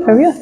For real?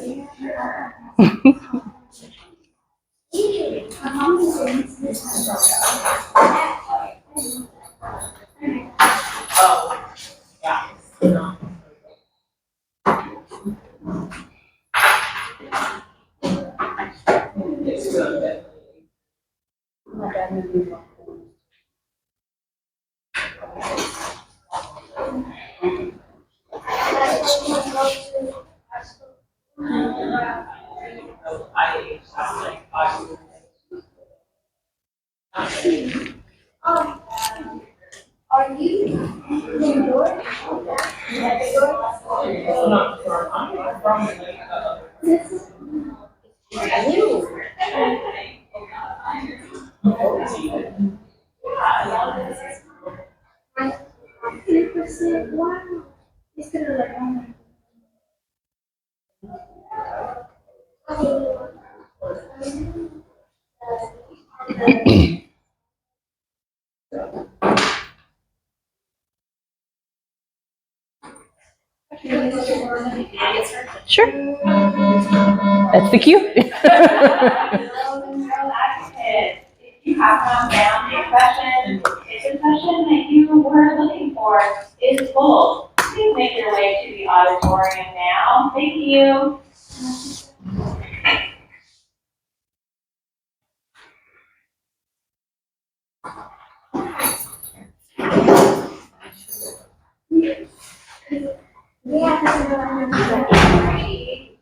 Sure. That's the cue. You have come down a session, if the session that you were looking for is full, please make your way to the auditorium now. Thank you.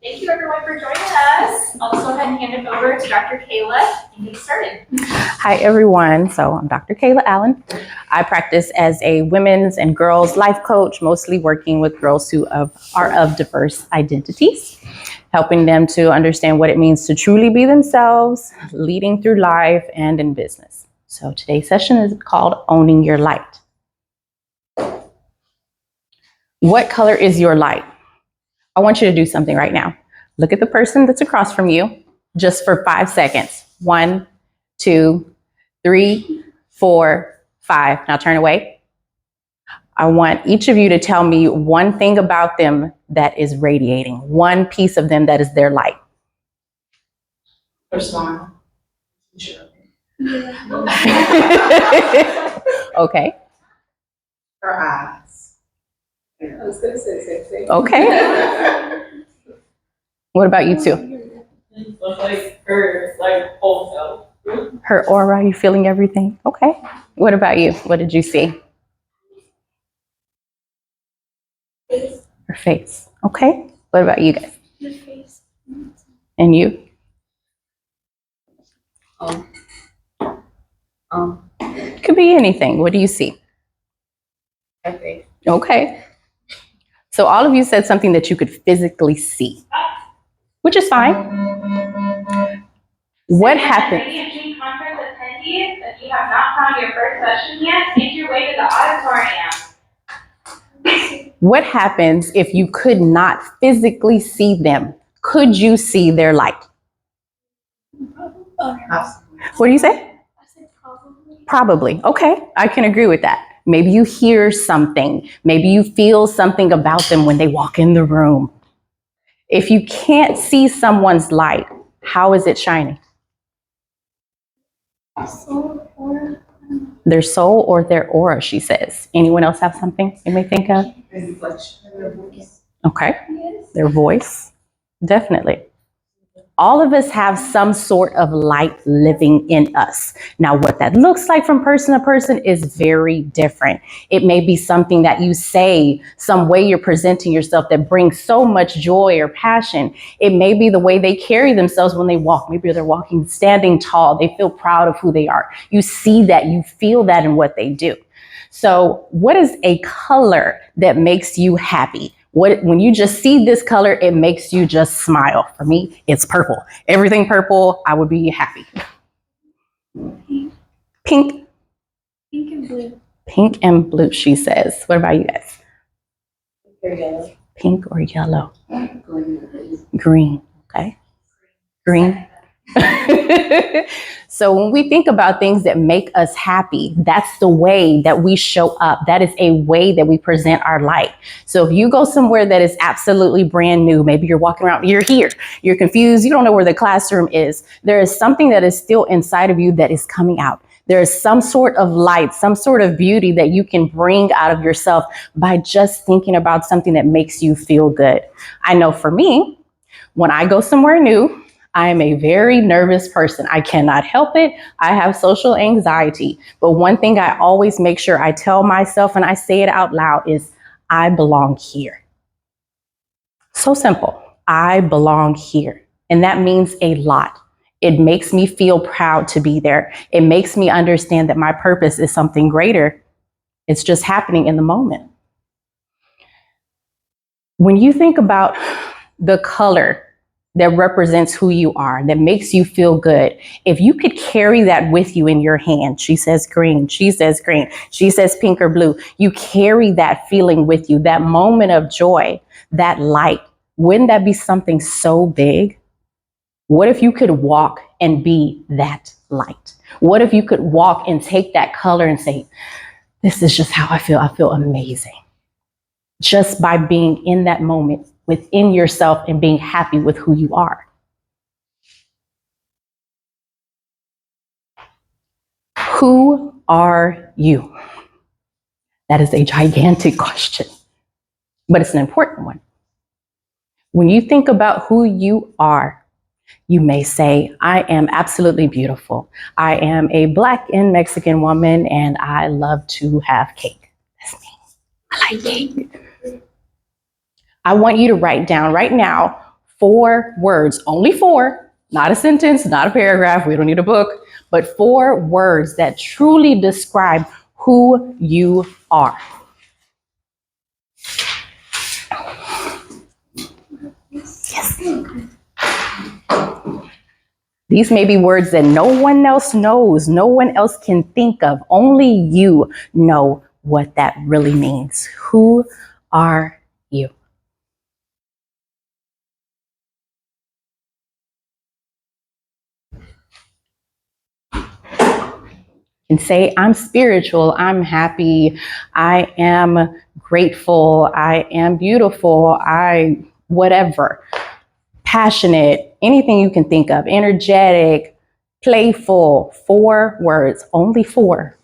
Thank you everyone for joining us. I'll just go ahead and hand it over to Dr. Kayla and get started. Hi, everyone. So I'm Dr. Kayla Allen. I practice as a women's and girls life coach, mostly working with girls who are of diverse identities, helping them to understand what it means to truly be themselves, leading through life and in business. So today's session is called Owning Your Light. What color is your light? I want you to do something right now. Look at the person that's across from you just for 5 seconds. 1, 2, 3, 4, 5. Now turn away. I want each of you to tell me one thing about them that is radiating, one piece of them that is their light. Her smile. Sure. Okay. Her eyes. I was going to say same thing. Okay. What about you two? Like her, like whole self. Her aura, you feeling everything? Okay. What about you? What did you see? Her face. Okay. What about you guys? The face. And you? Could be anything. What do you see? Her face. Okay. So all of you said something that you could physically see, which is fine. What happened? Radiant Dream Conference attendees, if you have not found your first session yet, make your way to the auditorium. What happens if you could not physically see them? Could you see their light? What do you say? I said probably. Probably. Okay, I can agree with that. Maybe you hear something. Maybe you feel something about them when they walk in the room. If you can't see someone's light, how is it shining? Soul or Their soul or their aura, she says. Anyone else have something you may think of? Reflection in her voice. Okay, yes. their voice. Definitely. All of us have some sort of light living in us. Now, what that looks like from person to person is very different. It may be something that you say, some way you're presenting yourself that brings so much joy or passion. It may be the way they carry themselves when they walk. Maybe they're walking, standing tall. They feel proud of who they are. You see that, you feel that in what they do. So what is a color that makes you happy? When you just see this color, it makes you just smile. For me, it's purple. Everything purple, I would be happy. Pink. Pink and blue. Pink and blue, she says. What about you guys? Here, yellow. Pink or yellow? Green. Green. Okay. Green. So when we think about things that make us happy, that's the way that we show up. That is a way that we present our light. So if you go somewhere that is absolutely brand new, maybe you're walking around, you're here, you're confused, you don't know where the classroom is. There is something that is still inside of you that is coming out. There is some sort of light, some sort of beauty that you can bring out of yourself by just thinking about something that makes you feel good. I know for me, when I go somewhere new, I am a very nervous person. I cannot help it. I have social anxiety. But one thing I always make sure I tell myself, and I say it out loud, is I belong here. So simple. I belong here. And that means a lot. It makes me feel proud to be there. It makes me understand that my purpose is something greater. It's just happening in the moment. When you think about the color that represents who you are, that makes you feel good, if you could carry that with you in your hand, she says green, she says green, she says pink or blue, you carry that feeling with you, that moment of joy, that light. Wouldn't that be something so big? What if you could walk and be that light? What if you could walk and take that color and say, this is just how I feel. I feel amazing. Just by being in that moment within yourself and being happy with who you are. Who are you? That is a gigantic question, but it's an important one. When you think about who you are, you may say, I am absolutely beautiful. I am a Black and Mexican woman, and I love to have cake. That's me. I like cake. I want you to write down right now 4 words, only 4, not a sentence, not a paragraph, we don't need a book, but 4 words that truly describe who you are. Yes. These may be words that no one else knows, no one else can think of. Only you know what that really means. Who are you? And say, I'm spiritual, I'm happy, I am grateful, I am beautiful, whatever. Passionate, anything you can think of, energetic, playful. 4 words, only 4.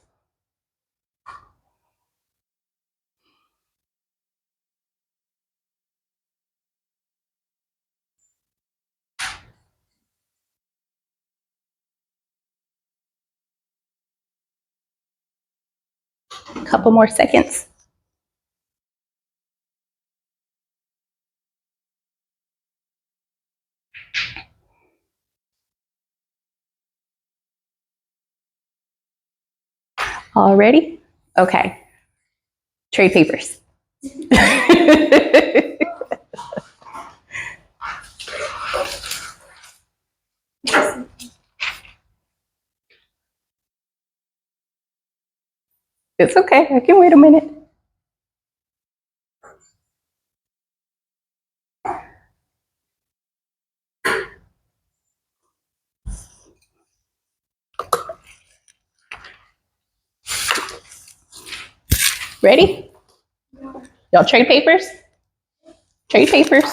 A couple more seconds. All ready? Okay. Trade papers. It's okay, I can wait a minute. Ready? Y'all trade papers? Trade papers.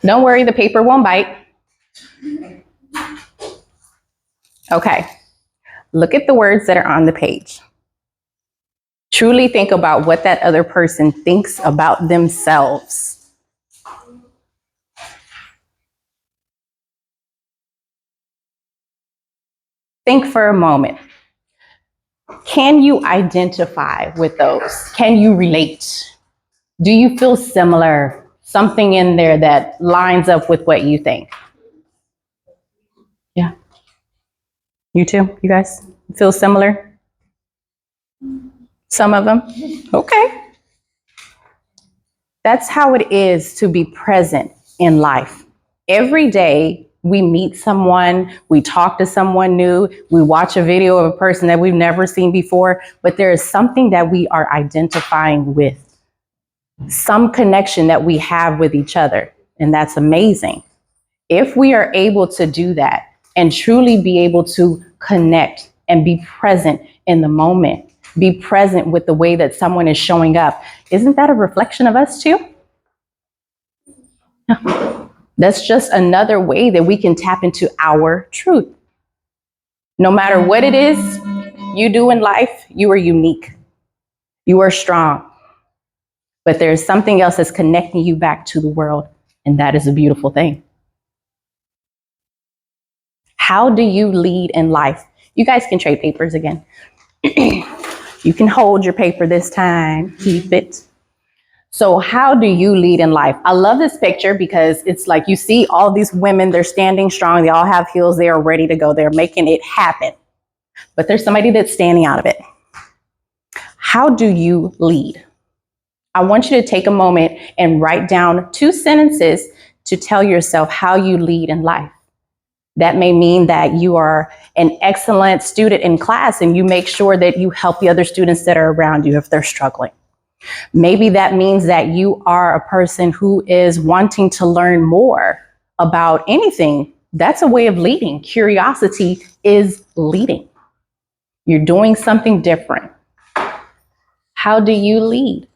Don't worry, the paper won't bite. Okay. Look at the words that are on the page. Truly think about what that other person thinks about themselves. Think for a moment. Can you identify with those? Can you relate? Do you feel similar? Something in there that lines up with what you think? Yeah. You too? You guys feel similar? Some of them? Okay. That's how it is to be present in life. Every day we meet someone, we talk to someone new, we watch a video of a person that we've never seen before, but there is something that we are identifying with. some connection that we have with each other. And that's amazing. If we are able to do that and truly be able to connect and be present in the moment, be present with the way that someone is showing up, isn't that a reflection of us too? That's just another way that we can tap into our truth. No matter what it is you do in life, you are unique. You are strong. But there's something else that's connecting you back to the world, and that is a beautiful thing. How do you lead in life? You guys can trade papers again. You can hold your paper this time, keep it. So how do you lead in life? I love this picture because it's like you see all these women, they're standing strong, they all have heels, they are ready to go, they're making it happen. But there's somebody that's standing out of it. How do you lead? I want you to take a moment and write down 2 sentences to tell yourself how you lead in life. That may mean that you are an excellent student in class and you make sure that you help the other students that are around you if they're struggling. Maybe that means that you are a person who is wanting to learn more about anything. That's a way of leading. Curiosity is leading. You're doing something different. How do you lead?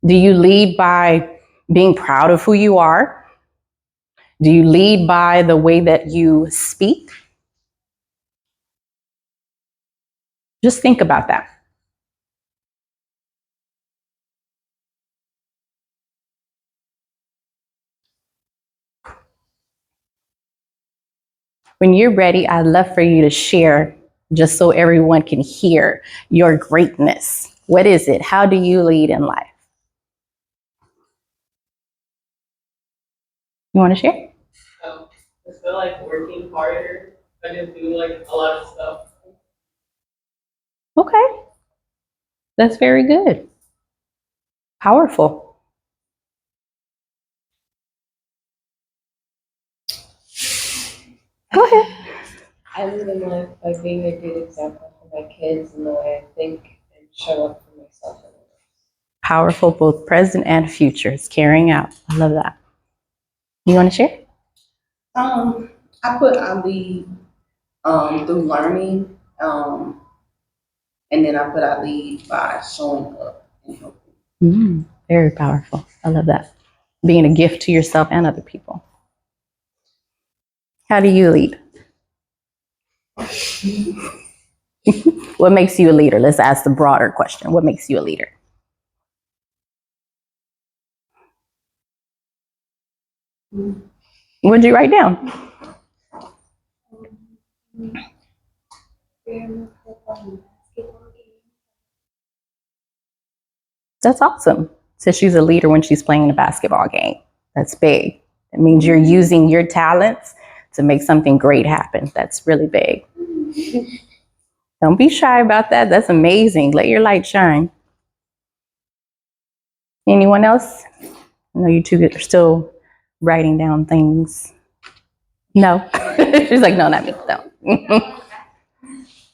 Do you lead by being proud of who you are? Do you lead by the way that you speak? Just think about that. When you're ready, I'd love for you to share, just so everyone can hear your greatness. What is it? How do you lead in life? You want to share? I feel like working harder. I just do like a lot of stuff. Okay. That's very good. Powerful. Go ahead. I lead in life by being a good example for my kids in the way I think and show up for myself and others. Powerful, both present and future. It's carrying out. I love that. You want to share? I put I lead through learning, and then I put I lead by showing up and helping. Very powerful. I love that. Being a gift to yourself and other people. How do you lead? What makes you a leader? Let's ask the broader question. What makes you a leader? What did you write down? That's awesome. So she's a leader when she's playing a basketball game. That's big. It means you're using your talents to make something great happen. That's really big. Don't be shy about that. That's amazing. Let your light shine. Anyone else? I know you two are still writing down things. No. She's like, no, not me. No.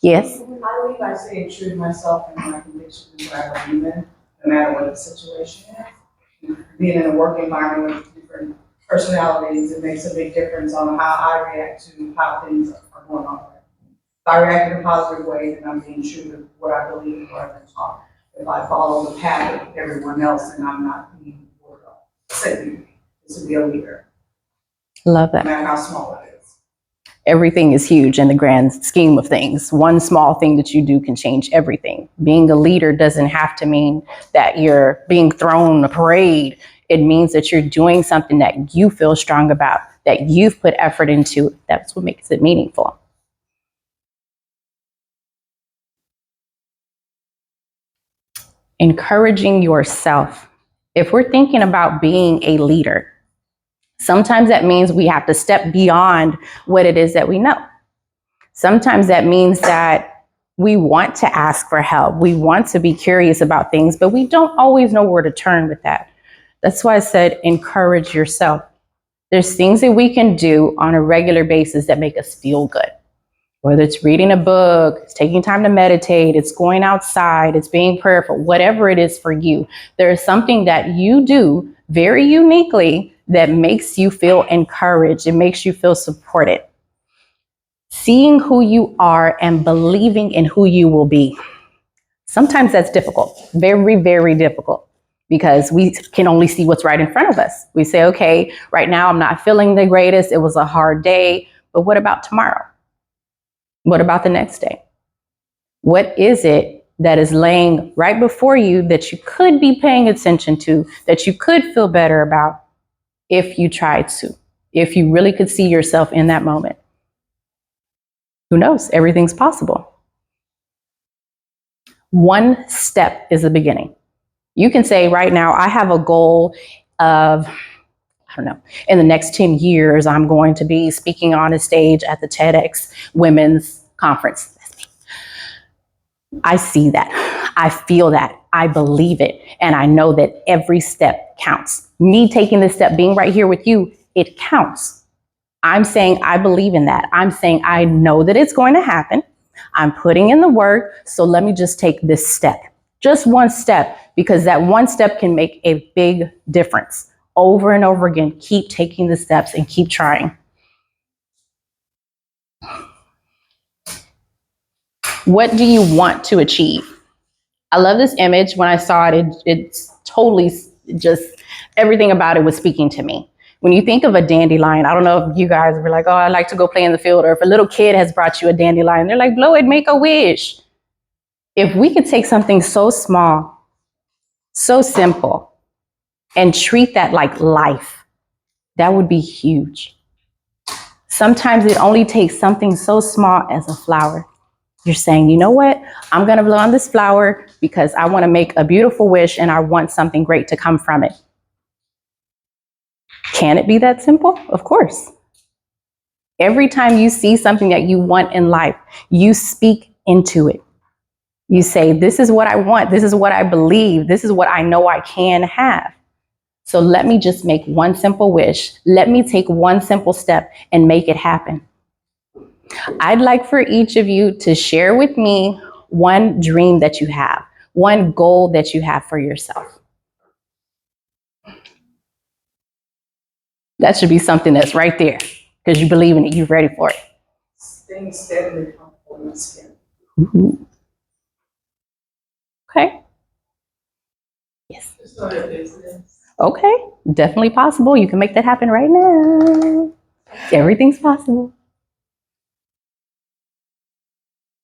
Yes. I lead by staying true to myself and my convictions and what I believe in, no matter what the situation is. Being in a work environment with different personalities, it makes a big difference on how I react to how things are going on. If I react in a positive way, then I'm being true to what I believe and what I've been taught. If I follow the path of everyone else, then I'm not being what God sent me to be a leader, Love no that. matter how small it is. Everything is huge in the grand scheme of things. One small thing that you do can change everything. Being a leader doesn't have to mean that you're being thrown a parade. It means that you're doing something that you feel strong about, that you've put effort into. That's what makes it meaningful. Encouraging yourself. If we're thinking about being a leader, sometimes that means we have to step beyond what it is that we know. Sometimes that means that we want to ask for help. We want to be curious about things, but we don't always know where to turn with that. That's why I said encourage yourself. There's things that we can do on a regular basis that make us feel good. Whether it's reading a book, it's taking time to meditate, it's going outside, it's being prayerful, whatever it is for you, there is something that you do very uniquely that makes you feel encouraged. It makes you feel supported. Seeing who you are and believing in who you will be. Sometimes that's difficult, very, very difficult, because we can only see what's right in front of us. We say, okay, right now I'm not feeling the greatest. It was a hard day, but what about tomorrow? What about the next day? What is it that is laying right before you that you could be paying attention to, that you could feel better about if you tried to, if you really could see yourself in that moment? Who knows? Everything's possible. One step is the beginning. You can say right now, I have a goal of, I don't know, in the next 10 years, I'm going to be speaking on a stage at the TEDx Women's Conference. I see that. I feel that. I believe it. And I know that every step counts. Me taking this step, being right here with you, it counts. I'm saying I believe in that. I'm saying I know that it's going to happen. I'm putting in the work. So let me just take this step. Just one step, because that one step can make a big difference. Over and over again, keep taking the steps and keep trying. What do you want to achieve? I love this image. When I saw it, it's totally just, everything about it was speaking to me. When you think of a dandelion, I don't know if you guys were like, oh, I like to go play in the field, or if a little kid has brought you a dandelion, they're like, blow it, make a wish. If we could take something so small, so simple, and treat that like life, that would be huge. Sometimes it only takes something so small as a flower. You're saying, you know what? I'm going to blow on this flower because I want to make a beautiful wish and I want something great to come from it. Can it be that simple? Of course. Every time you see something that you want in life, you speak into it. You say, this is what I want. This is what I believe. This is what I know I can have. So let me just make one simple wish. Let me take one simple step and make it happen. I'd like for each of you to share with me one dream that you have, one goal that you have for yourself. That should be something that's right there because you believe in it, you're ready for it. Staying steadily comfortable in my skin. Ooh. Okay. Yes. Start a business. Okay. Definitely possible. You can make that happen right now. Everything's possible.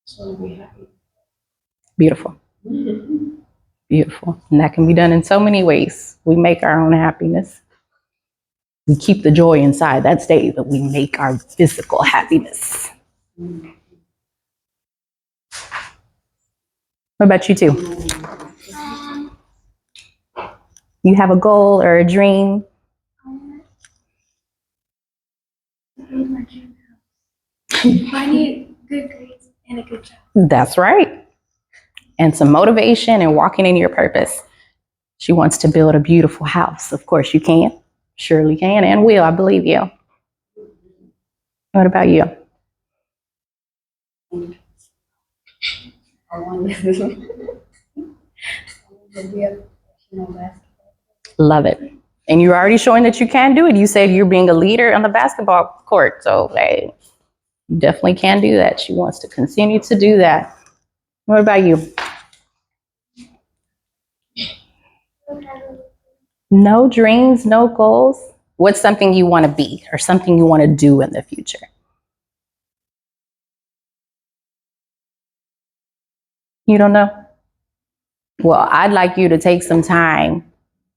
Just want to be happy. Beautiful. Beautiful. And that can be done in so many ways. We make our own happiness. We keep the joy inside, that stays, but we make our physical happiness. What about you two? You have a goal or a dream? I need good grades and a good job. That's right. And some motivation and walking in your purpose. She wants to build a beautiful house. Of course you can. Surely can and will. I believe you. What about you? I want to be a professional basketball. Love it. And you're already showing that you can do it. You said you're being a leader on the basketball court. So, hey, you definitely can do that. She wants to continue to do that. What about you? No dreams, no goals? What's something you want to be or something you want to do in the future? You don't know? Well, I'd like you to take some time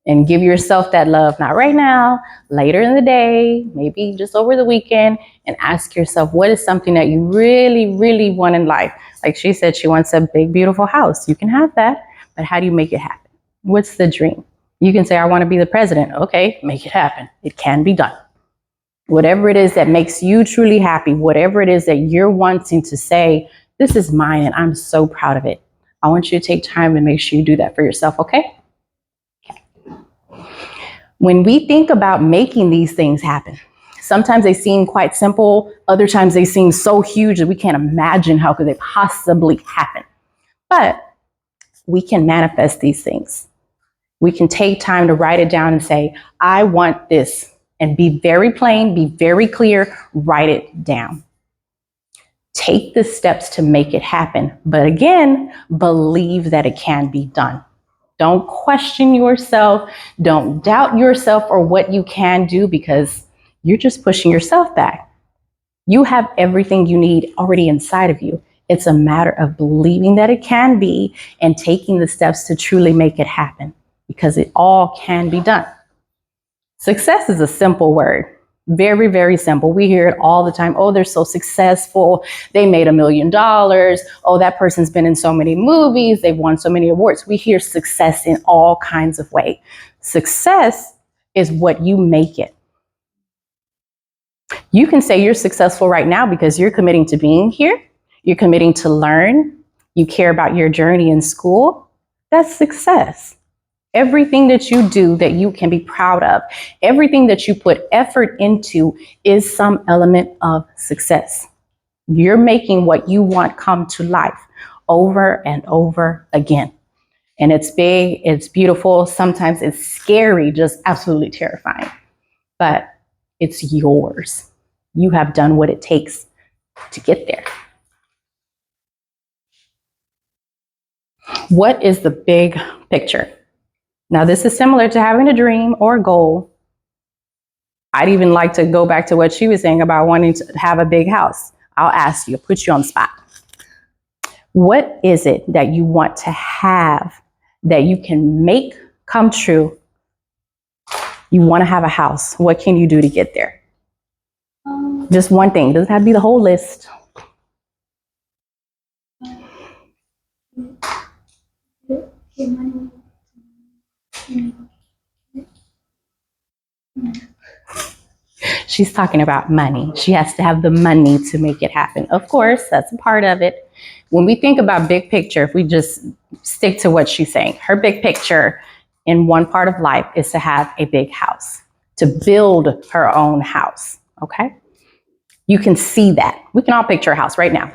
and give yourself that love, not right now, later in the day, maybe just over the weekend, and ask yourself, what is something that you really, really want in life? Like she said, she wants a big, beautiful house. You can have that, but how do you make it happen? What's the dream? You can say, I want to be the president. Okay, make it happen. It can be done. Whatever it is that makes you truly happy, whatever it is that you're wanting to say, this is mine and I'm so proud of it. I want you to take time and make sure you do that for yourself, okay? When we think about making these things happen, Sometimes they seem quite simple. Other times they seem so huge that we can't imagine how could they possibly happen. But we can manifest these things. We can take time to write it down and say, I want this, and be very plain, be very clear, write it down. Take the steps to make it happen. But again, believe that it can be done. Don't question yourself. Don't doubt yourself or what you can do, because you're just pushing yourself back. You have everything you need already inside of you. It's a matter of believing that it can be and taking the steps to truly make it happen, because it all can be done. Success is a simple word. Very, very simple. We hear it all the time. Oh, they're so successful. They made $1 million. Oh, that person's been in so many movies. They've won so many awards. We hear success in all kinds of ways. Success is what you make it. You can say you're successful right now because you're committing to being here. You're committing to learn. You care about your journey in school. That's success. Everything that you do that you can be proud of, everything that you put effort into is some element of success. You're making what you want come to life over and over again. And it's big, it's beautiful. Sometimes it's scary, just absolutely terrifying. But it's yours. You have done what it takes to get there. What is the big picture? Now, this is similar to having a dream or a goal. I'd even like to go back to what she was saying about wanting to have a big house. I'll ask you, put you on the spot. What is it that you want to have that you can make come true? You want to have a house. What can you do to get there? Just one thing. It doesn't have to be the whole list. Get money. She's talking about money. She has to have the money to make it happen. Of course, that's a part of it. When we think about big picture, if we just stick to what she's saying, her big picture in one part of life is to have a big house, to build her own house, okay? You can see that. We can all picture a house right now.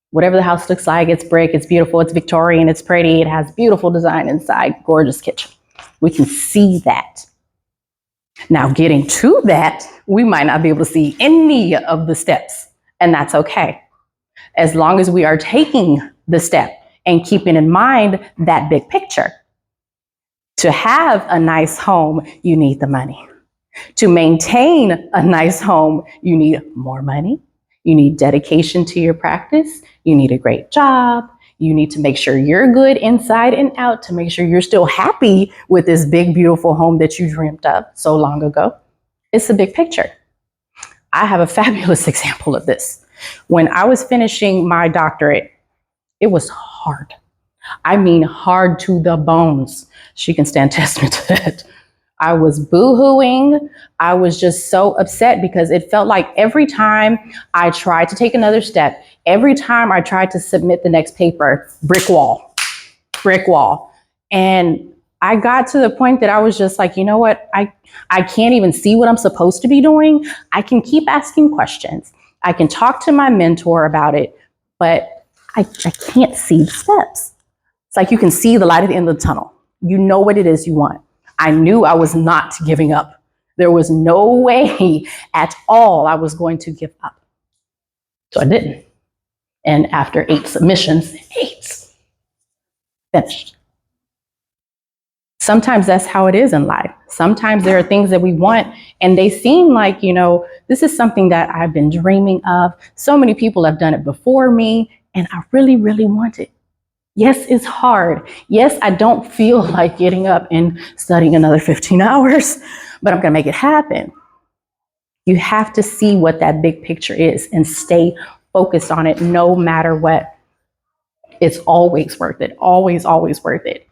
Whatever the house looks like, it's brick, it's beautiful, it's Victorian, it's pretty, it has beautiful design inside, gorgeous kitchen. We can see that. Now, getting to that, we might not be able to see any of the steps, and that's okay. As long as we are taking the step and keeping in mind that big picture. To have a nice home, you need the money. To maintain a nice home, you need more money. You need dedication to your practice. You need a great job. You need to make sure you're good inside and out to make sure you're still happy with this big, beautiful home that you dreamt of so long ago. It's a big picture. I have a fabulous example of this. When I was finishing my doctorate, it was hard. I mean, hard to the bones. She can stand testament to that. I was boo-hooing. I was just so upset because it felt like every time I tried to take another step, every time I tried to submit the next paper, brick wall. And I got to the point that I was just like, you know what? I can't even see what I'm supposed to be doing. I can keep asking questions. I can talk to my mentor about it, but I can't see the steps. It's like you can see the light at the end of the tunnel. You know what it is you want. I knew I was not giving up. There was no way at all I was going to give up. So I didn't. And after 8 submissions, 8, finished. Sometimes that's how it is in life. Sometimes there are things that we want and they seem like, you know, this is something that I've been dreaming of. So many people have done it before me and I really, really want it. Yes, it's hard. Yes, I don't feel like getting up and studying another 15 hours, but I'm going to make it happen. You have to see what that big picture is and stay focused on it no matter what. It's always worth it. Always, always worth it.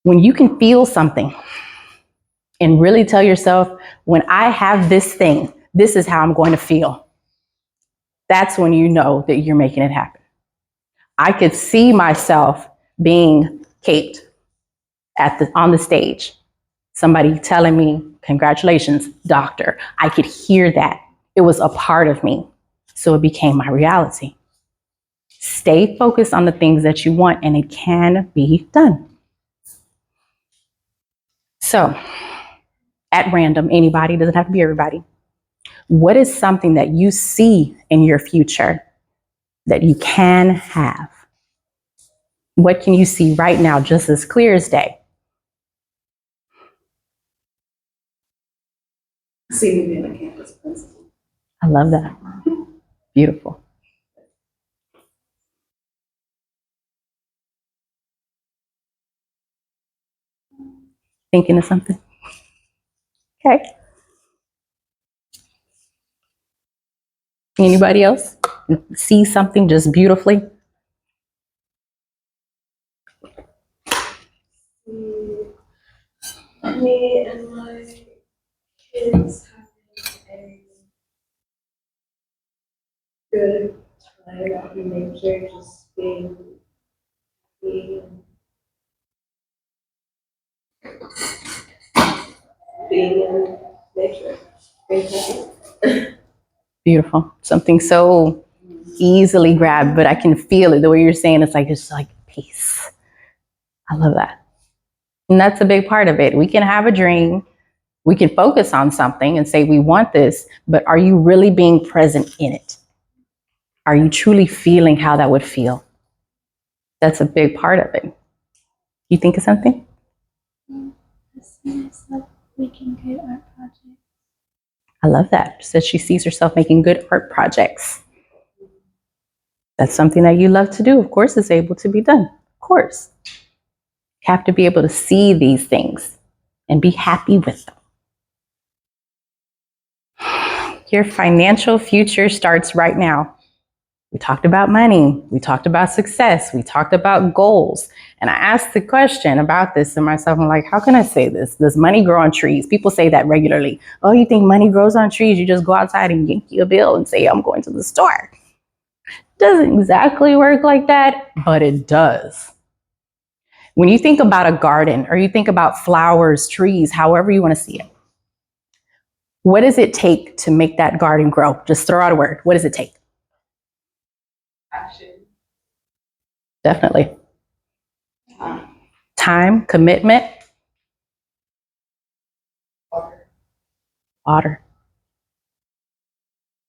When you can feel something and really tell yourself, when I have this thing, this is how I'm going to feel. That's when you know that you're making it happen. I could see myself being Kate on the stage. Somebody telling me, congratulations, doctor. I could hear that. It was a part of me. So it became my reality. Stay focused on the things that you want, and it can be done. So, at random, anybody, doesn't have to be everybody. What is something that you see in your future that you can have? What can you see right now, just as clear as day? See me being a campus principal. I love that. Beautiful. Thinking of something? Okay. Anybody else see something just beautifully? Me and my kids having a good time out in nature, just being in nature. Beautiful. Something so easily grabbed, but I can feel it. The way you're saying it's like peace. I love that. And that's a big part of it. We can have a dream. We can focus on something and say we want this, but are you really being present in it? Are you truly feeling how that would feel? That's a big part of it. You think of something? I see myself making good art projects. I love that. She says she sees herself making good art projects. That's something that you love to do. Of course, it's able to be done. Of course. You have to be able to see these things and be happy with them. Your financial future starts right now. We talked about money. We talked about success. We talked about goals. And I asked the question about this to myself. I'm like, how can I say this? Does money grow on trees? People say that regularly. Oh, you think money grows on trees? You just go outside and yank you a bill and say, I'm going to the store. Doesn't exactly work like that, but it does. When you think about a garden or you think about flowers, trees, however you want to see it, what does it take to make that garden grow? Just throw out a word. What does it take? Action. Definitely. Time, commitment, water.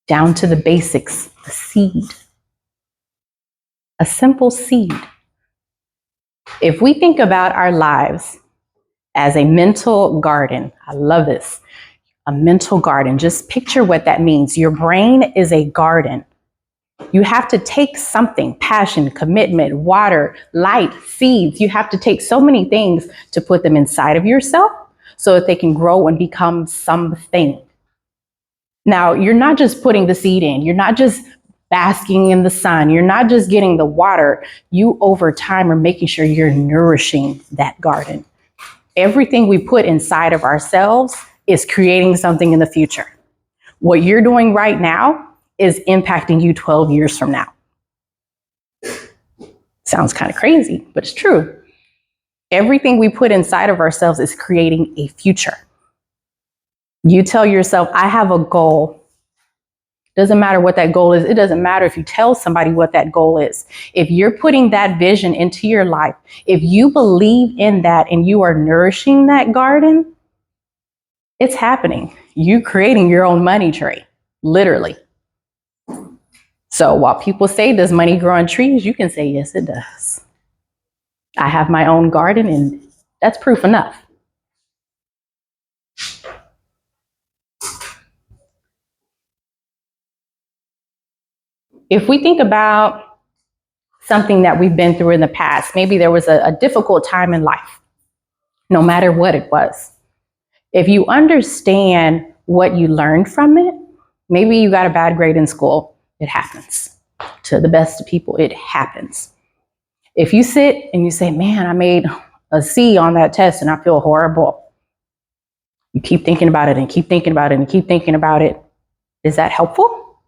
Down to the basics, the seed. A simple seed. If we think about our lives as a mental garden, I love this. A mental garden. Just picture what that means. Your brain is a garden. You have to take something, passion, commitment, water, light, seeds. You have to take so many things to put them inside of yourself so that they can grow and become something. Now, you're not just putting the seed in. You're not just basking in the sun. You're not just getting the water. You, over time, are making sure you're nourishing that garden. Everything we put inside of ourselves is creating something in the future. What you're doing right now is impacting you 12 years from now. Sounds kind of crazy, but it's true. Everything we put inside of ourselves is creating a future. You tell yourself, I have a goal. Doesn't matter what that goal is. It doesn't matter if you tell somebody what that goal is. If you're putting that vision into your life, if you believe in that and you are nourishing that garden, it's happening. You're creating your own money tree, literally. So while people say, does money grow on trees? You can say, yes, it does. I have my own garden, and that's proof enough. If we think about something that we've been through in the past, maybe there was a difficult time in life, no matter what it was. If you understand what you learned from it, maybe you got a bad grade in school, it happens. To the best of people, it happens. If you sit and you say, man, I made a C on that test and I feel horrible. You keep thinking about it and keep thinking about it and keep thinking about it. Is that helpful?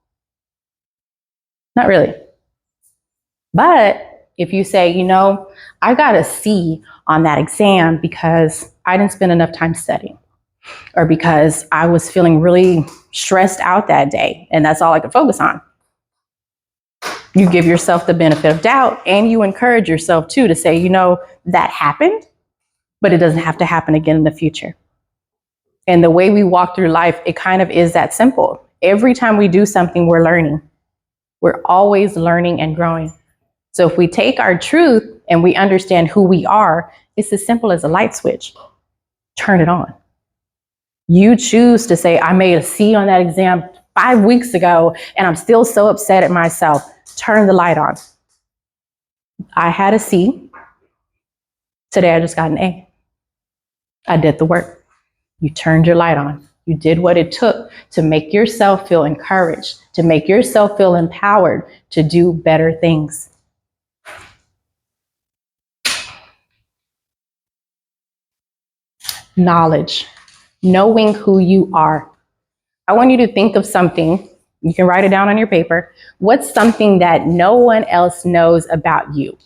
Not really. But if you say, you know, I got a C on that exam because I didn't spend enough time studying. or because I was feeling really stressed out that day and that's all I could focus on. You give yourself the benefit of doubt and you encourage yourself too to say, you know, that happened, but it doesn't have to happen again in the future. And the way we walk through life, it kind of is that simple. Every time we do something, we're learning. We're always learning and growing. So if we take our truth and we understand who we are, it's as simple as a light switch. Turn it on. You choose to say, I made a C on that exam 5 weeks ago, and I'm still so upset at myself. Turn the light on. I had a C. Today I just got an A. I did the work. You turned your light on. You did what it took to make yourself feel encouraged, to make yourself feel empowered to do better things. Knowledge, knowing who you are. I want you to think of something. You can write it down on your paper. What's something that no one else knows about you?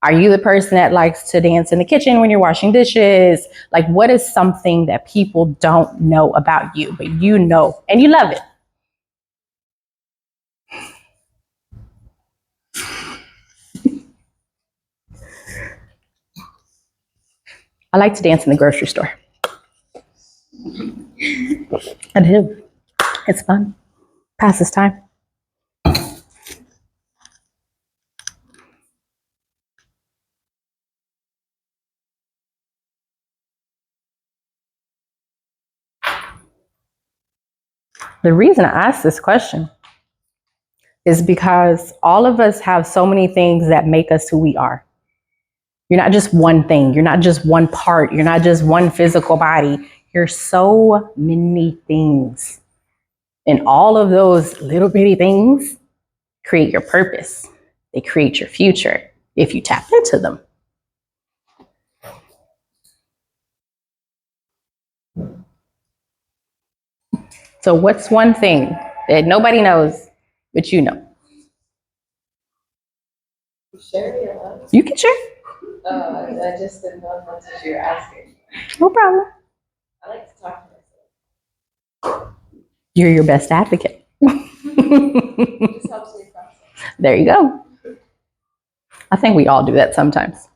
Are you the person that likes to dance in the kitchen when you're washing dishes? Like, what is something that people don't know about you, but you know and you love it? I like to dance in the grocery store. I do. It's fun. Passes time. The reason I ask this question is because all of us have so many things that make us who we are. You're not just one thing. You're not just one part. You're not just one physical body. You're so many things. And all of those little bitty things create your purpose. They create your future if you tap into them. So what's one thing that nobody knows, but you know? Share your love. You can share. I just didn't know if that's what you were asking. No problem. I like to talk to myself. You're your best advocate. It just helps me process. There you go. I think we all do that sometimes.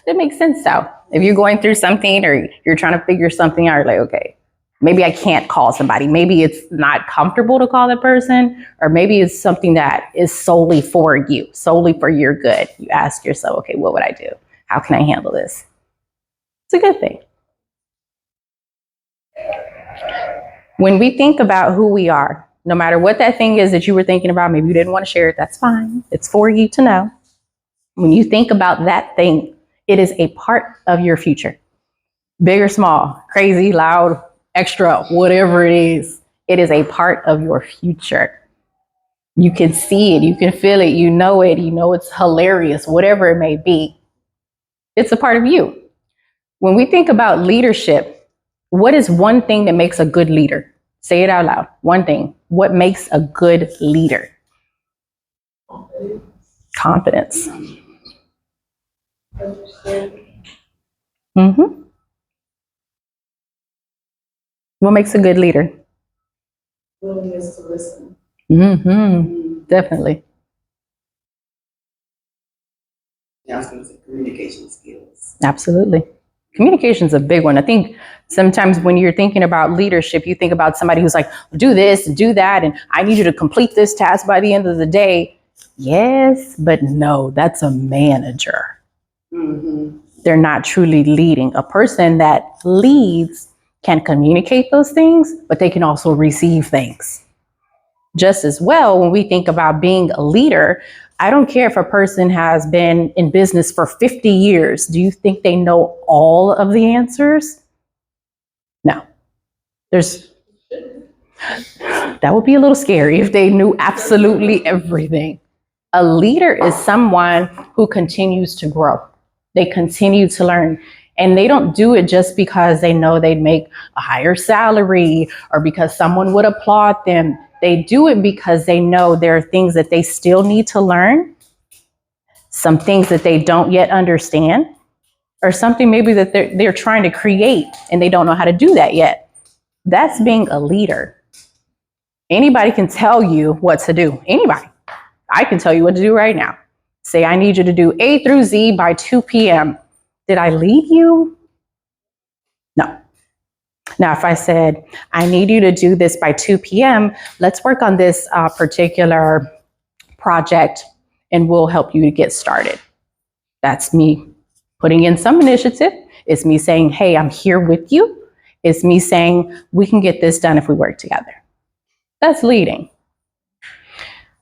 It makes sense though. If you're going through something or you're trying to figure something out, you're like, okay, maybe I can't call somebody. Maybe it's not comfortable to call that person, or maybe it's something that is solely for you, solely for your good. You ask yourself, okay, what would I do? How can I handle this? It's a good thing. When we think about who we are, no matter what that thing is that you were thinking about, maybe you didn't want to share it, that's fine. It's for you to know. When you think about that thing, it is a part of your future. Big or small, crazy, loud, extra, whatever it is a part of your future. You can see it, you can feel it, you know it's hilarious, whatever it may be. It's a part of you. When we think about leadership, what is one thing that makes a good leader? Say it out loud. One thing. What makes a good leader? Confidence. Mm-hmm. What makes a good leader? Willingness to listen. Mm-hmm. Definitely. Yeah, I was going to say communication skills. Absolutely. Communication is a big one. I think sometimes when you're thinking about leadership, you think about somebody who's like, do this and do that, and I need you to complete this task by the end of the day. Yes, but no, that's a manager. Mm-hmm. They're not truly leading. A person that leads can communicate those things, but they can also receive things. Just as well, when we think about being a leader, I don't care if a person has been in business for 50 years. Do you think they know all of the answers? No. That would be a little scary if they knew absolutely everything. A leader is someone who continues to grow. They continue to learn. And they don't do it just because they know they'd make a higher salary or because someone would applaud them. They do it because they know there are things that they still need to learn some things that they don't yet understand, or something maybe that they're trying to create and they don't know how to do that yet. That's being a leader. Anybody can tell you what to do. Anybody. I can tell you what to do right now. Say, I need you to do A through Z by 2 p.m. Did I lead you? No. Now, if I said, I need you to do this by 2 p.m., let's work on this particular project and we'll help you to get started. That's me putting in some initiative. It's me saying, hey, I'm here with you. It's me saying, we can get this done if we work together. That's leading.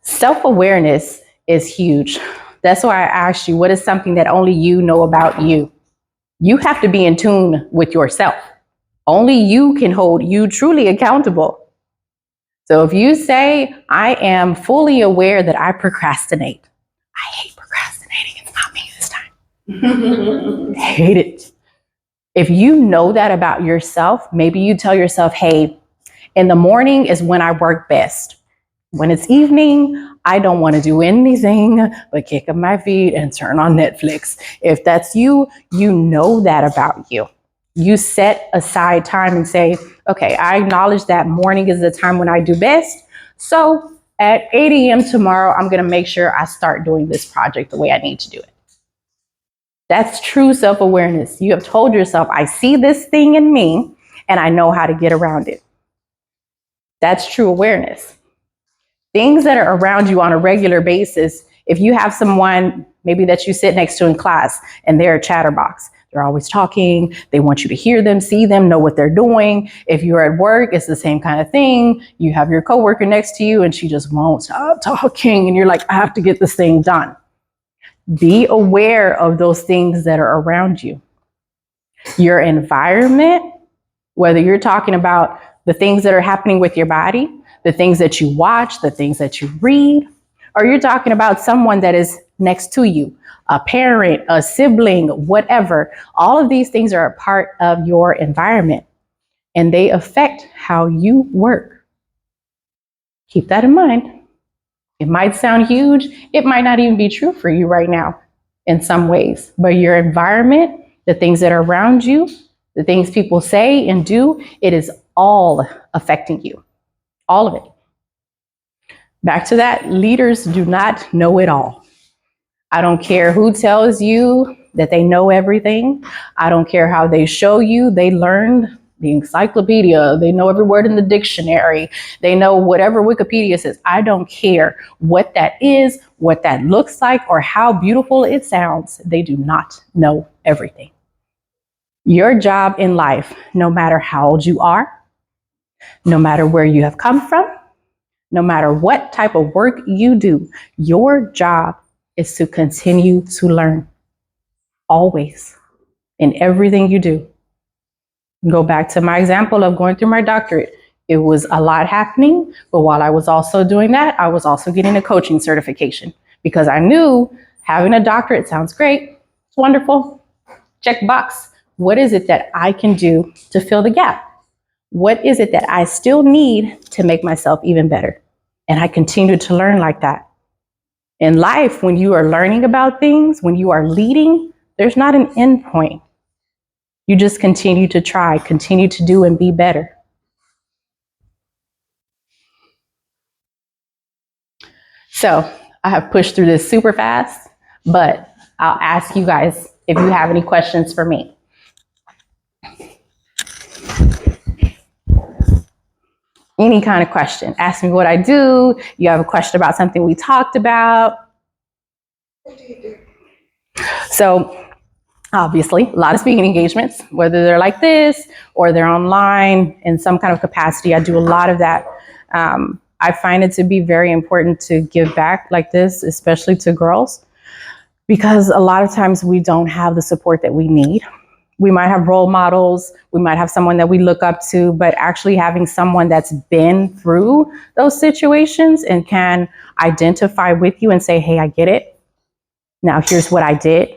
Self-awareness is huge. That's why I asked you, what is something that only you know about you? You have to be in tune with yourself. Only you can hold you truly accountable. So if you say, I am fully aware that I procrastinate. I hate procrastinating. It's not me this time. I hate it. If you know that about yourself, maybe you tell yourself, hey, in the morning is when I work best. When it's evening, I don't want to do anything but kick up my feet and turn on Netflix. If that's you, you know that about you. You set aside time and say, okay, I acknowledge that morning is the time when I do best. So at 8 a.m. tomorrow, I'm going to make sure I start doing this project the way I need to do it. That's true self-awareness. You have told yourself, I see this thing in me and I know how to get around it. That's true awareness. Things that are around you on a regular basis, if you have someone maybe that you sit next to in class and they're a chatterbox, they're always talking, they want you to hear them, see them, know what they're doing. If you're at work, it's the same kind of thing. You have your coworker next to you and she just won't stop talking and you're like, I have to get this thing done. Be aware of those things that are around you. Your environment, whether you're talking about the things that are happening with your body, the things that you watch, the things that you read, or you're talking about someone that is next to you, a parent, a sibling, whatever. All of these things are a part of your environment and they affect how you work. Keep that in mind. It might sound huge. It might not even be true for you right now in some ways, but your environment, the things that are around you, the things people say and do, it is all affecting you. All of it. Back to that, leaders do not know it all. I don't care who tells you that they know everything. I don't care how they show you they learned the encyclopedia. They know every word in the dictionary. They know whatever Wikipedia says. I don't care what that is, what that looks like, or how beautiful it sounds. They do not know everything. Your job in life, no matter how old you are, no matter where you have come from, no matter what type of work you do, your job is to continue to learn. Always. In everything you do. Go back to my example of going through my doctorate. It was a lot happening, but while I was also doing that, I was also getting a coaching certification because I knew having a doctorate sounds great. It's wonderful. Check box. What is it that I can do to fill the gap? What is it that I still need to make myself even better? And I continue to learn like that. In life, when you are learning about things, when you are leading, there's not an end point. You just continue to try, continue to do and be better. So I have pushed through this super fast, but I'll ask you guys if you have any questions for me. Any kind of question. Ask me what I do. You have a question about something we talked about. What do you do? So obviously, a lot of speaking engagements, whether they're like this or they're online in some kind of capacity. I do a lot of that. I find it to be very important to give back like this, especially to girls, because a lot of times we don't have the support that we need. We might have role models, we might have someone that we look up to, but actually having someone that's been through those situations and can identify with you and say, hey, I get it. Now, here's what I did.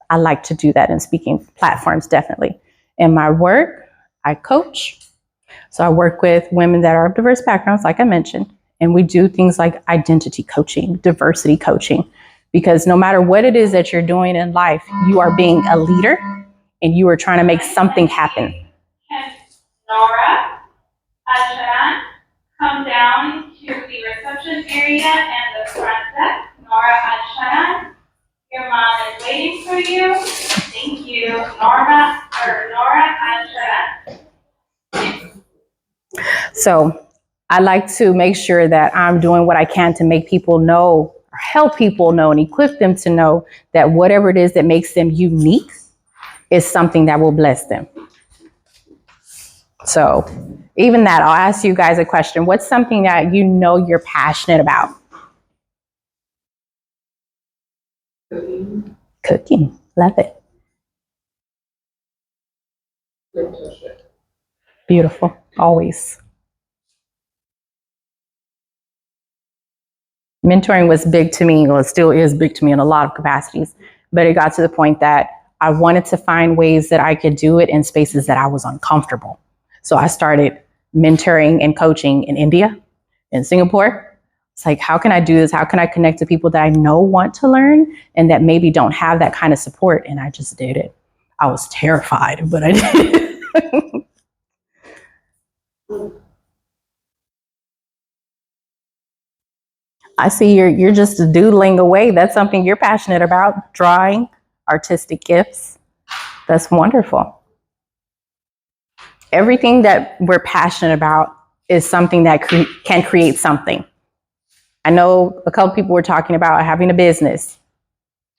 I like to do that in speaking platforms, definitely. In my work, I coach. So I work with women that are of diverse backgrounds, like I mentioned, and we do things like identity coaching, diversity coaching, Because no matter what it is that you're doing in life, you are being a leader and you are trying to make something happen. Can Nora Sharan come down to the reception area and the front desk? Nora Sharan, your mom is waiting for you. Thank you. Nora Sharan. So I like to make sure that I'm doing what I can to make people know, or help people know and equip them to know that whatever it is that makes them unique is something that will bless them. So even that, I'll ask you guys a question. What's something that you know you're passionate about? Cooking. Love it. Beautiful. Always. Mentoring was big to me, well, it still is big to me in a lot of capacities, but it got to the point that I wanted to find ways that I could do it in spaces that I was uncomfortable. So I started mentoring and coaching in India, in Singapore. It's like, how can I do this? How can I connect to people that I know want to learn and that maybe don't have that kind of support? And I just did it. I was terrified, but I did it. I see you're just doodling away. That's something you're passionate about, drawing, artistic gifts. That's wonderful. Everything that we're passionate about is something that can create something. I know a couple people were talking about having a business.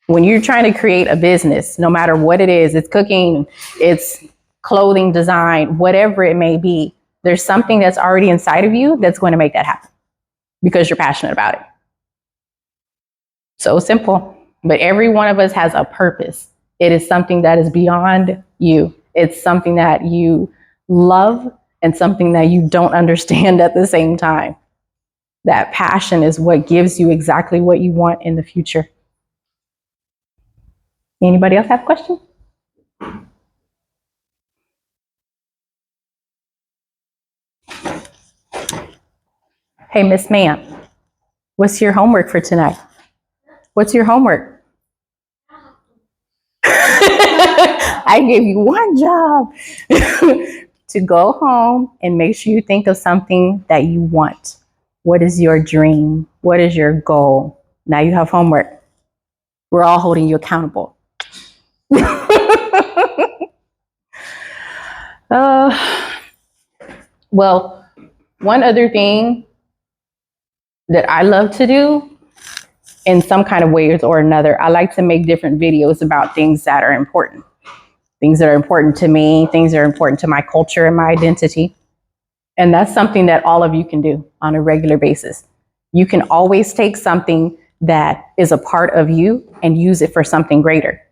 When you're trying to create a business, no matter what it is, it's cooking, it's clothing design, whatever it may be, there's something that's already inside of you that's going to make that happen because you're passionate about it. So simple, but every one of us has a purpose. It is something that is beyond you. It's something that you love and something that you don't understand at the same time. That passion is what gives you exactly what you want in the future. Anybody else have a question? Hey, Miss Ma'am, what's your homework for tonight? What's your homework? I gave you one job to go home and make sure you think of something that you want. What is your dream? What is your goal? Now you have homework. We're all holding you accountable. Well, one other thing that I love to do in some kind of ways or another, I like to make different videos about things that are important. Things that are important to me, things that are important to my culture and my identity. And that's something that all of you can do on a regular basis. You can always take something that is a part of you and use it for something greater.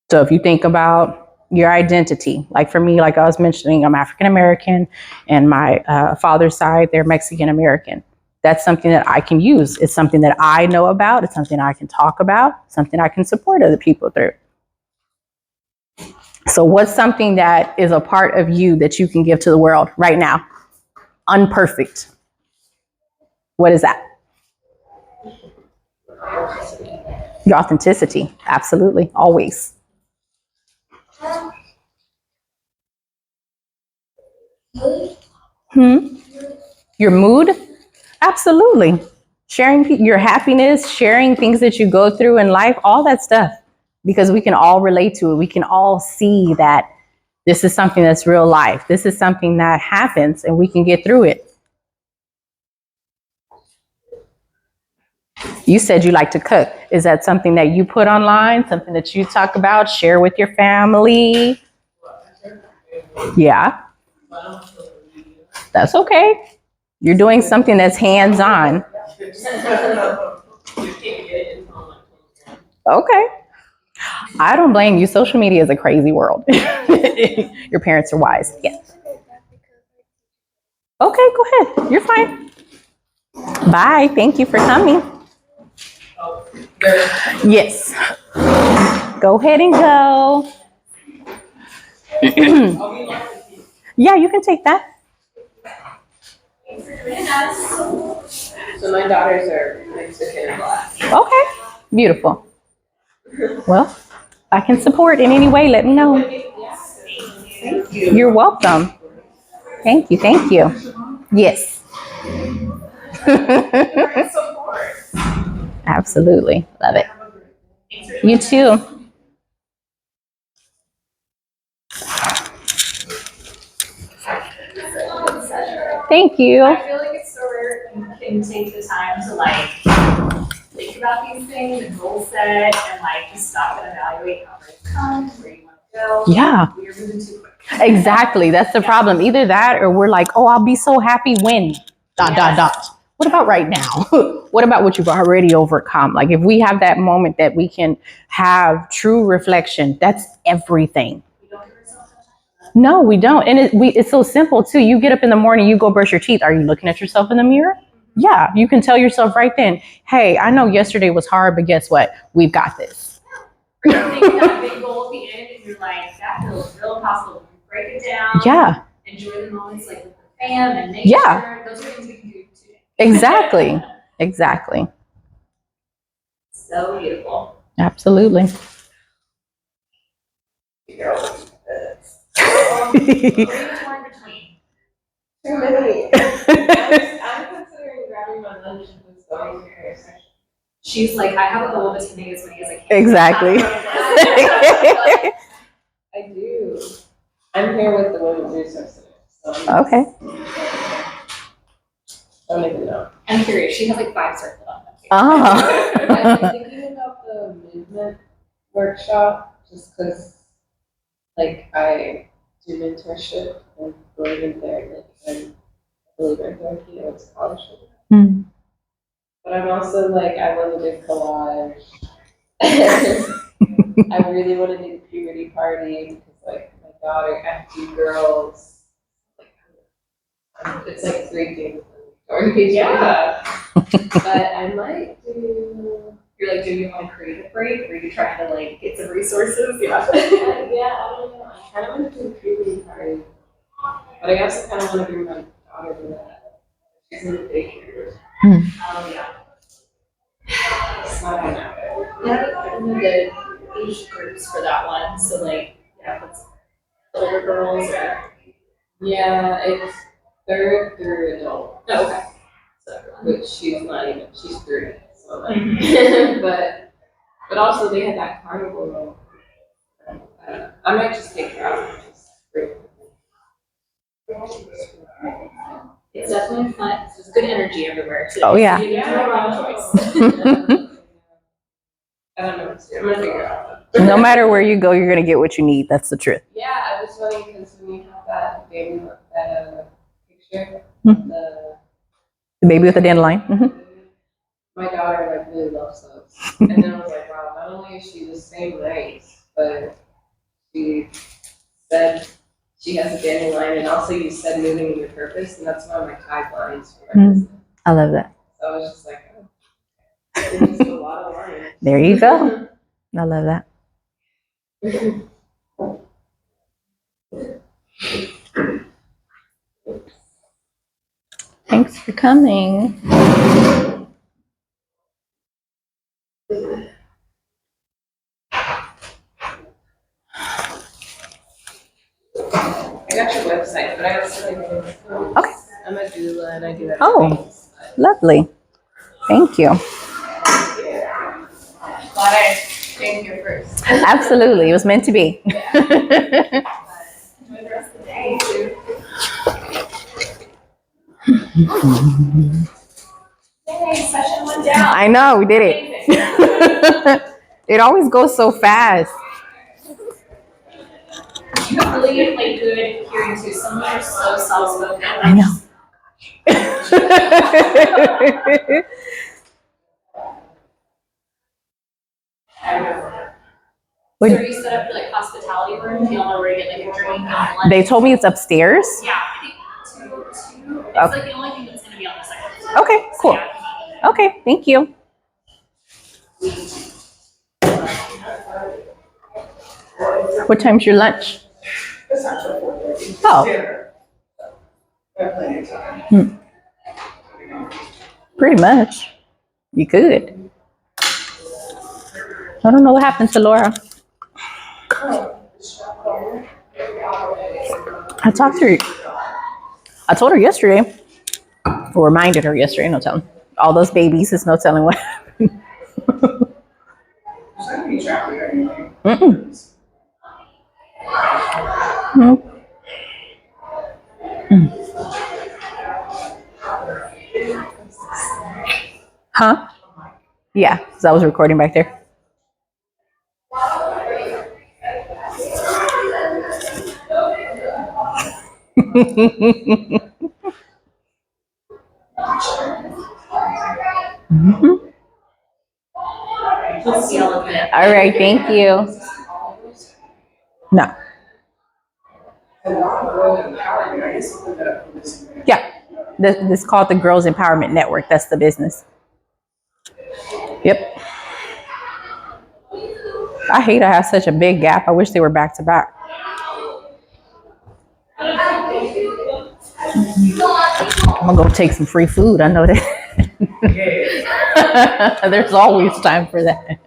So if you think about your identity, like for me, like I was mentioning, I'm African American and my father's side, they're Mexican American. That's something that I can use. It's something that I know about. It's something I can talk about, something I can support other people through. So what's something that is a part of you that you can give to the world right now? Unperfect. What is that? Your authenticity. Absolutely. Always. Your mood? Absolutely. Sharing your happiness, sharing things that you go through in life, all that stuff. Because we can all relate to it. We can all see that this is something that's real life. This is something that happens and we can get through it. You said you like to cook. Is that something that you put online? Something that you talk about, share with your family? Yeah. That's okay. You're doing something that's hands-on. Okay. I don't blame you. Social media is a crazy world. Your parents are wise. Yeah. Okay, go ahead. You're fine. Bye. Thank you for coming. Yes. Go ahead and go. Yeah, you can take that. Thanks for joining us. So my daughters are Mexican and black. Okay, beautiful. Well, I can support in any way. Let me know. Thank you. You're welcome. Thank you. Thank you. Yes. Great support. Absolutely. Love it. You too. Thank you. I feel like it's so rare you can take the time to like think about these things and goal set and like just stop and evaluate how far you've come, where you want to go. Yeah. We're moving too quick. Exactly. That's the problem. Either that or we're like, oh, I'll be so happy when ... What about right now? What about what you've already overcome? Like if we have that moment that we can have true reflection, that's everything. We don't give ourselves enough time. No, we don't. And it's so simple too. You get up in the morning, you go brush your teeth. Are you looking at yourself in the mirror? Yeah, you can tell yourself right then, hey, I know yesterday was hard, but guess what? We've got this. Or you think that big goal at the end and you're like, that feels real impossible. Break it down. Yeah, Enjoy the moments like with the fam and nature. Yeah. Those are things we can do today. exactly. Exactly. So beautiful. Absolutely. Torn between. Too many. I'm considering grabbing my lunch and just going to her section. She's like, I have a goal of attending as many as I can. Exactly. I do. I'm here with the Women's Resource Center. So Okay. I don't even know. I'm curious. She has like 5 circled on them. Oh. I've been thinking about the movement workshop just because, like, I do mentorship and believe in therapy and believe in therapy and scholarship. Hmm. But I'm also like, I want to do collage. I really want to do the puberty party because, like, my daughter, I have 2 girls. It's like 3 things. Yeah. But I might do. You're like, do you want a creative break? Or are you trying to like get some resources? Yeah. Yeah, I don't know. I kind of want to do a puberty party. But I also kind of want to bring my daughter to that. She's in the daycare. Oh yeah. So I don't know. Yeah, I need the age groups for that one. So like, yeah, it's older girls or Yeah, it's 3rd through adult. oh, okay. So everyone. Which she's not even, she's 3. So like, Mhm. but also they had that carnival. I might just take her out and just bring It's definitely fun. There's good energy everywhere too. Oh, yeah. So you have no wrong choice. I don't know what to do. I'm gonna figure it out. No matter where you go, you're going to get what you need. That's the truth. Yeah, I was funny because when you have that baby picture, Mhm. The baby with the dandelion. Mhm. my daughter like really loves those. And then I was like, wow, not only is she the same race, but she said she has a dandelion, and also you said moving in your purpose, and that's one of my taglines for my Mm. business. I love that. So I was just like, oh, it's just a lot of learning. There you go. I love that. Thanks for coming. I got your website, but I also like, Okay. I'm a doula and I do everything. Oh. Lovely. Thank you. Glad I came here first. Absolutely. It was meant to be. Enjoy the rest of the day too. Yay, session went down. I know, we did it. It always goes so fast. You have really like good hearing too. Some are so soft-spoken. I know. So are you set up for like hospitality room? Do you all know where to get like a drink and lunch? They told me it's upstairs. Yeah, I think two. It's like the only thing that's gonna be on the second floor. Okay, So, cool. yeah. Okay, thank you. What time's your lunch? It's not till 4:30. Oh. Dinner. We have plenty of time. Pretty much. You could. I don't know what happened to Laura. I talked to her. I told her yesterday, or reminded her yesterday, no telling. All those babies, it's no telling what happened. So I can track with everything. Mm-mm. Nope. Huh? Yeah, because I was recording back there. Mhm. All right, thank you. No. A lot of growth and empowerment, I guess I'll put that up for this. Yeah. This is called the Girls Empowerment Network. That's the business. Yep. I hate I have such a big gap. I wish they were back to back. I'm gonna go take some free food. I know that. There's always time for that.